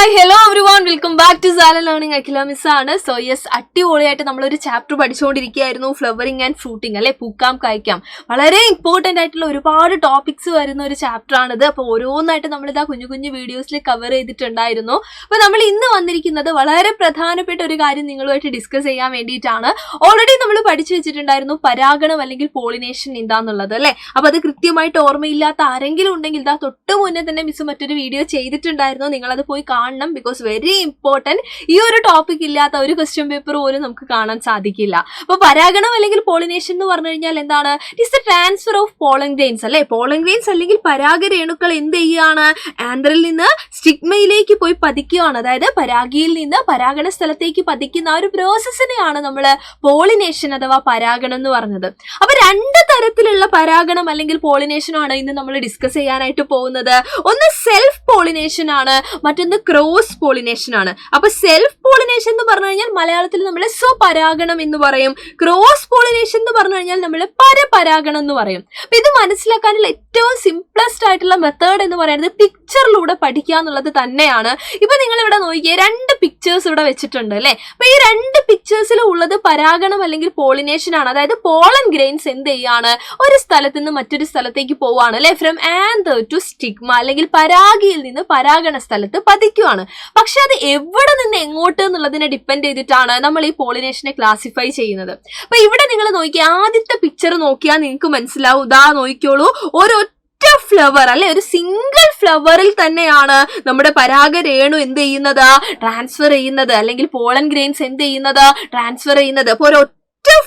Hi, hello everyone. Welcome back to Zala Learning. Akila Miss ആണ്. So yes, അടിപൊളിയായിട്ട് നമ്മളൊരു chapter പഠിച്ചുകൊണ്ടിരിക്കുകയായിരുന്നു, flowering and fruiting അല്ലെ, പൂക്കാം കായ്ക്കാം. വളരെ important ആയിട്ടുള്ള ഒരുപാട് ടോപ്പിക്സ് വരുന്ന ഒരു ചാപ്റ്റർ ആണിത്. അപ്പോൾ ഓരോന്നായിട്ട് നമ്മളിതാ കുഞ്ഞു കുഞ്ഞു വീഡിയോസിൽ കവർ ചെയ്തിട്ടുണ്ടായിരുന്നു. അപ്പോൾ നമ്മൾ ഇന്ന് വന്നിരിക്കുന്നത് വളരെ പ്രധാനപ്പെട്ട ഒരു കാര്യം നിങ്ങളുമായിട്ട് ഡിസ്കസ് ചെയ്യാൻ വേണ്ടിയിട്ടാണ്. ഓൾറെഡി നമ്മൾ പഠിച്ചു വെച്ചിട്ടുണ്ടായിരുന്നു പരാഗണം അല്ലെങ്കിൽ പോളിനേഷൻ എന്താന്നുള്ളത് അല്ലെ. അപ്പോൾ അത് കൃത്യമായിട്ട് ഓർമ്മയില്ലാത്ത ആരെങ്കിലും ഉണ്ടെങ്കിൽ ഇതാ തൊട്ട് മുന്നേ തന്നെ മിസ് മറ്റൊരു വീഡിയോ ചെയ്തിട്ടുണ്ടായിരുന്നു, നിങ്ങളത് പോയി കാണണം. ബിക്കോസ് വെരി ഇമ്പോർട്ടന്റ്, ഈ ഒരു ടോപ്പിക് ഇല്ലാത്ത ഒരു ക്വസ്റ്റ്യൻ പേപ്പർ പോലും നമുക്ക് കാണാൻ സാധിക്കില്ല. അപ്പൊ പരാഗണം അല്ലെങ്കിൽ പോളിനേഷൻ എന്ന് പറഞ്ഞു കഴിഞ്ഞാൽ എന്താണ്? It's the transfer of pollen grains അല്ലെ. പോളൻ ഗ്രെയിൻസ് അല്ലെങ്കിൽ പരാഗരേണുക്കൾ എന്ത് ചെയ്യുകയാണ്? ആന്ത്രിൽ നിന്ന് സ്റ്റിഗ്മയിലേക്ക് പോയി പതിക്കുകയാണ്. അതായത് പരാഗിയിൽ നിന്ന് പരാഗണ സ്ഥലത്തേക്ക് പതിക്കുന്ന ആ ഒരു പ്രോസസ്സിനെയാണ് നമ്മൾ പോളിനേഷൻ അഥവാ പരാഗണം എന്ന് പറഞ്ഞത്. അപ്പൊ രണ്ട് തരത്തിലുള്ള പരാഗണം അല്ലെങ്കിൽ പോളിനേഷനാണ് ഇന്ന് നമ്മൾ ഡിസ്കസ് ചെയ്യാനായിട്ട് പോകുന്നത്. ഒന്ന് സെൽഫ് പോളിനേഷൻ ആണ്, മറ്റൊന്ന് ക്രോസ് പോളിനേഷൻ ആണ്. അപ്പൊ സെൽഫ് പോളിനേഷൻ എന്ന് പറഞ്ഞു കഴിഞ്ഞാൽ മലയാളത്തിൽ നമ്മൾ സ്വപരാഗണം എന്ന് പറയും. ക്രോസ് പോളിനേഷൻ എന്ന് പറഞ്ഞു കഴിഞ്ഞാൽ നമ്മൾ പരപരാഗണം എന്ന് പറയും. അപ്പൊ ഇത് മനസ്സിലാക്കാനുള്ള ഏറ്റവും സിംപ്ലസ്റ്റ് ആയിട്ടുള്ള മെത്തേഡ് എന്ന് പറയുന്നത് പിക്ചറിലൂടെ പഠിക്കുക എന്നുള്ളത് തന്നെയാണ്. ഇപ്പൊ നിങ്ങൾ ഇവിടെ നോക്കിയേ, രണ്ട് പിക്ചേഴ്സ് ഇവിടെ വെച്ചിട്ടുണ്ട് അല്ലെ. അപ്പൊ ഈ രണ്ട് പിക്ചേഴ്സിൽ ഉള്ളത് പരാഗണം അല്ലെങ്കിൽ പോളിനേഷൻ ആണ്. അതായത് പോളൻ ഗ്രെയിൻസ് എന്ത് ചെയ്യാണ്? ഒരു സ്ഥലത്ത് നിന്ന് മറ്റൊരു സ്ഥലത്തേക്ക് പോവാണ് അല്ലെ. ഫ്രം ആന്തർ ടു സ്റ്റിഗ്മ അല്ലെങ്കിൽ പരാഗിയിൽ നിന്ന് പരാഗണ സ്ഥലത്ത് പതിക്കുവാണ്. പക്ഷെ അത് എവിടെ നിന്ന് എങ്ങോട്ട് എന്നുള്ളതിനെ ഡിപ്പെൻഡ് ചെയ്തിട്ടാണ് നമ്മൾ ഈ പോളിനേഷനെ ക്ലാസിഫൈ ചെയ്യുന്നത്. അപ്പൊ ഇവിടെ നിങ്ങൾ നോക്കിയാൽ ആദ്യത്തെ പിക്ചർ നോക്കിയാൽ നിങ്ങൾക്ക് മനസ്സിലാവും. ഇതാ നോക്കിക്കോളൂ, ഒരൊറ്റ ഫ്ലവർ അല്ലെ, ഒരു സിംഗിൾ ഫ്ലവറിൽ തന്നെയാണ് നമ്മുടെ പരാഗരേണു എന്ത് ചെയ്യുന്നത്? ട്രാൻസ്ഫർ ചെയ്യുന്നത്. അല്ലെങ്കിൽ പോളൻ ഗ്രെയിൻസ് എന്ത് ചെയ്യുന്നത്? ട്രാൻസ്ഫർ ചെയ്യുന്നത്. അപ്പൊ ഒരൊറ്റ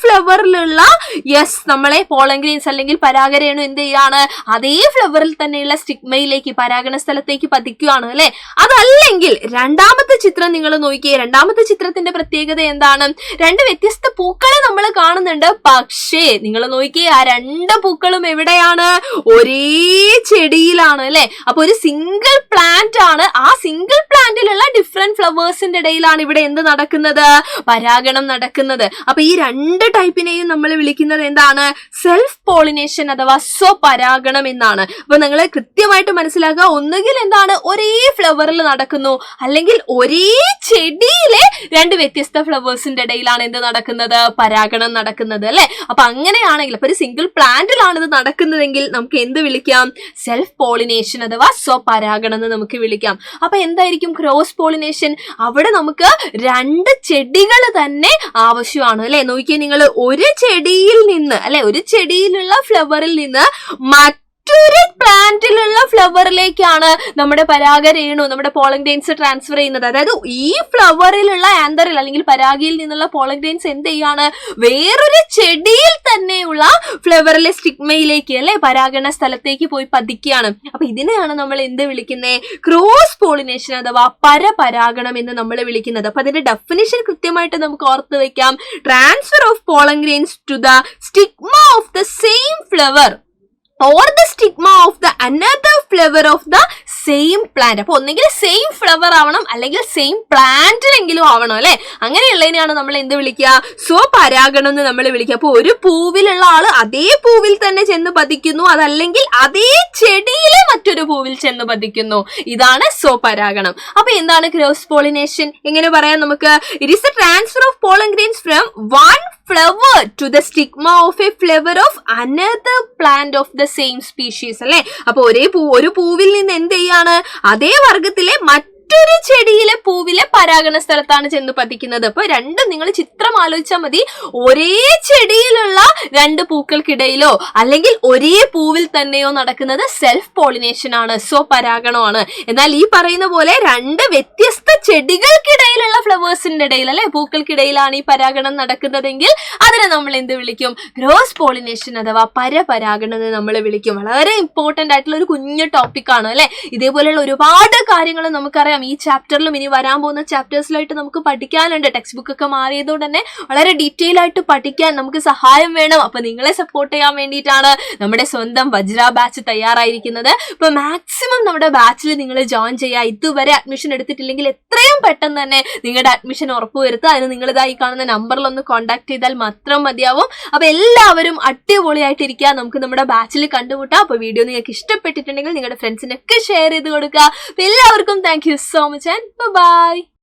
ഫ്ലവറിലുള്ള നമ്മളെ പോളൻ ഗ്രെയിൻസ് അല്ലെങ്കിൽ പരാഗരേണു എന്ത് ചെയ്യാണ്? അതേ ഫ്ലവറിൽ തന്നെയുള്ള സ്റ്റിഗ്മയിലേക്ക് പരാഗണ സ്ഥലത്തേക്ക് പതിക്കുകയാണ് അല്ലെ. അതല്ലെങ്കിൽ രണ്ടാമത്തെ ചിത്രം നിങ്ങൾ നോക്കിയേ. രണ്ടാമത്തെ ചിത്രത്തിന്റെ പ്രത്യേകത എന്താണ്? രണ്ട് വ്യത്യസ്ത പൂക്കളെ നമ്മൾ കാണുന്നുണ്ട്. പക്ഷേ നിങ്ങൾ നോക്കിയേ, ആ രണ്ട് പൂക്കളും എവിടെയാണ്? ഒരേ ചെടിയിലാണ് അല്ലെ. അപ്പൊ ഒരു സിംഗിൾ പ്ലാന്റ് ആണ്. ആ സിംഗിൾ പ്ലാന്റിലുള്ള ഡിഫറെന്റ് ഫ്ലവേഴ്സിന്റെ ഇടയിലാണ് ഇവിടെ എന്ത് നടക്കുന്നത്? പരാഗണം നടക്കുന്നത്. അപ്പൊ ഈ രണ്ട് ടൈപ്പിനെയും നമ്മൾ വിളിക്കുന്നത് എന്താണ്? സെൽഫ് പോളിനേഷൻ അഥവാ സ്വപരാഗണം എന്നാണ്. അപ്പൊ നിങ്ങൾ കൃത്യമായിട്ട് മനസ്സിലാക്കുക, ഒന്നുകിൽ എന്താണ് ഒരേ ഫ്ലവറിൽ നടക്കുന്നു, അല്ലെങ്കിൽ ഒരേ ചെടിയിലെ രണ്ട് വ്യത്യസ്ത ഫ്ലവേഴ്സിന്റെ ഇടയിലാണ് എന്ത് നടക്കുന്നത്? പരാഗണം നടക്കുന്നത് അല്ലെ. അപ്പൊ അങ്ങനെയാണെങ്കിൽ അപ്പൊ ഒരു സിംഗിൾ പ്ലാന്റിലാണ് ഇത് നടക്കുന്നതെങ്കിൽ നമുക്ക് എന്ത് വിളിക്കാം? സെൽഫ് പോളിനേഷൻ അഥവാ സ്വപരാഗണം എന്ന് നമുക്ക് വിളിക്കാം. അപ്പൊ എന്തായിരിക്കും ക്രോസ് പോളിനേഷൻ? അവിടെ നമുക്ക് രണ്ട് ചെടികൾ തന്നെ ആവശ്യമാണ് അല്ലെ. നോക്കിയാൽ നിങ്ങൾ ഒരു ചെടിയിൽ നിന്ന് അല്ലെ, ഒരു ചെടിയിലുള്ള ഫ്ലവറിൽ നിന്ന് മറ്റൊരു പ്ലാന്റിലുള്ള ഫ്ലവറിലേക്കാണ് നമ്മുടെ പരാഗരേണു, നമ്മുടെ പോളൻ ഗ്രെയിൻസ് ട്രാൻസ്ഫർ ചെയ്യുന്നത്. അതായത് ഈ ഫ്ലവറിലുള്ള ആന്തറിൽ അല്ലെങ്കിൽ പരാഗിയിൽ നിന്നുള്ള പോളൻ ഗ്രെയിൻസ് എന്ത് ചെയ്യാണ്? വേറൊരു ചെടിയിൽ തന്നെയുള്ള ഫ്ലവറിലെ സ്റ്റിഗ്മയിലേക്ക് അല്ലെ, പരാഗണ സ്ഥലത്തേക്ക് പോയി പതിക്കുകയാണ്. അപ്പൊ ഇതിനെയാണ് നമ്മൾ എന്ത് വിളിക്കുന്നത്? ക്രോസ് പോളിനേഷൻ അഥവാ പരപരാഗണം എന്ന് നമ്മൾ വിളിക്കുന്നത്. അപ്പൊ അതിന്റെ ഡെഫിനിഷൻ കൃത്യമായിട്ട് നമുക്ക് ഓർത്ത് വെക്കാം. Transfer of pollen grains to the stigma of the same flower or the stigma of the another flower of the same plant. അപ്പൊ ഒന്നെങ്കിൽ സെയിം ഫ്ലവർ ആവണം, അല്ലെങ്കിൽ സെയിം പ്ലാന്റിലെങ്കിലും ആവണം അല്ലെ. അങ്ങനെയുള്ളതിനെയാണ് നമ്മൾ എന്ത് വിളിക്കുക? സ്വപരാഗണം എന്ന് നമ്മൾ വിളിക്കുക. അപ്പൊ ഒരു പൂവിലുള്ള ആള് അതേ പൂവിൽ തന്നെ ചെന്ന് പതിക്കുന്നു, അതല്ലെങ്കിൽ അതേ ചെടിയിലെ മറ്റൊരു പൂവിൽ ചെന്ന് പതിക്കുന്നു. ഇതാണ് സ്വപരാഗണം. അപ്പൊ എന്താണ് ക്രോസ് പോളിനേഷൻ? എങ്ങനെ പറയാം നമുക്ക്? It is the transfer of pollen grains from one flower to the stigma of a flower of another plant of the same species അല്ലെ. അപ്പൊ ഒരു പൂവിൽ നിന്ന് എന്ത് ചെയ്യാണ്? അതേ വർഗത്തിലെ മറ്റൊരു ചെടിയിലെ പൂവിലെ പരാഗണ സ്ഥലത്താണ് ചെന്ന് പതിക്കുന്നത്. അപ്പൊ രണ്ടും നിങ്ങൾ ചിത്രം ആലോചിച്ചാൽ മതി. ഒരേ ചെടിയിലുള്ള രണ്ട് പൂക്കൾക്കിടയിലോ അല്ലെങ്കിൽ ഒരേ പൂവിൽ തന്നെയോ നടക്കുന്നത് സെൽഫ് പോളിനേഷൻ ആണ്, സ്വപരാഗണമാണ്. എന്നാൽ ഈ പറയുന്ന പോലെ രണ്ട് വ്യത്യസ്ത ചെടികൾക്കിടയിലുള്ള ഫ്ലവേഴ്സിന്റെ ഇടയിൽ അല്ലെ, പൂക്കൾക്കിടയിലാണ് ഈ പരാഗണം നടക്കുന്നതെങ്കിൽ അതിനെ നമ്മൾ എന്ത് വിളിക്കും? ക്രോസ് പോളിനേഷൻ അഥവാ പരപരാഗണം എന്ന് നമ്മൾ വിളിക്കും. വളരെ ഇമ്പോർട്ടന്റ് ആയിട്ടുള്ള ഒരു കുഞ്ഞു ടോപ്പിക് ആണ് അല്ലെ. ഇതേപോലെയുള്ള ഒരുപാട് കാര്യങ്ങൾ നമുക്കറിയാം. ഈ ചാപ്റ്ററിലും ഇനി വരാൻ പോകുന്ന ചാപ്റ്റേഴ്സിലായിട്ട് നമുക്ക് പഠിക്കാനുണ്ട്. ടെക്സ്റ്റ് ബുക്ക് ഒക്കെ മാറിയതുകൊണ്ട് തന്നെ വളരെ ഡീറ്റെയിൽ ആയിട്ട് പഠിക്കാൻ നമുക്ക് സഹായം വേണം. അപ്പൊ നിങ്ങളെ സപ്പോർട്ട് ചെയ്യാൻ വേണ്ടിയിട്ടാണ് നമ്മുടെ സ്വന്തം വജ്ര ബാച്ച് തയ്യാറായിരിക്കുന്നത്. ഇപ്പൊ മാക്സിമം നമ്മുടെ ബാച്ചിൽ നിങ്ങൾ ജോയിൻ ചെയ്യുക. ഇതുവരെ അഡ്മിഷൻ എടുത്തിട്ടില്ലെങ്കിൽ എത്രയും പെട്ടെന്ന് തന്നെ നിങ്ങളുടെ അഡ്മിഷൻ ഉറപ്പുവരുത്തുക. അതിന് നിങ്ങളിതായി കാണുന്ന നമ്പറിൽ ഒന്ന് കോൺടാക്ട് ചെയ്താൽ മാത്രം മതിയാവും. അപ്പൊ എല്ലാവരും അടിപൊളിയായിട്ടിരിക്കുക. നമുക്ക് നമ്മുടെ ബാച്ചിൽ കണ്ടുമുട്ടാം. അപ്പൊ വീഡിയോ നിങ്ങൾക്ക് ഇഷ്ടപ്പെട്ടിട്ടുണ്ടെങ്കിൽ നിങ്ങളുടെ ഫ്രണ്ട്സിനൊക്കെ ഷെയർ ചെയ്ത് കൊടുക്കുക. അപ്പൊ എല്ലാവർക്കും thank you so much and by.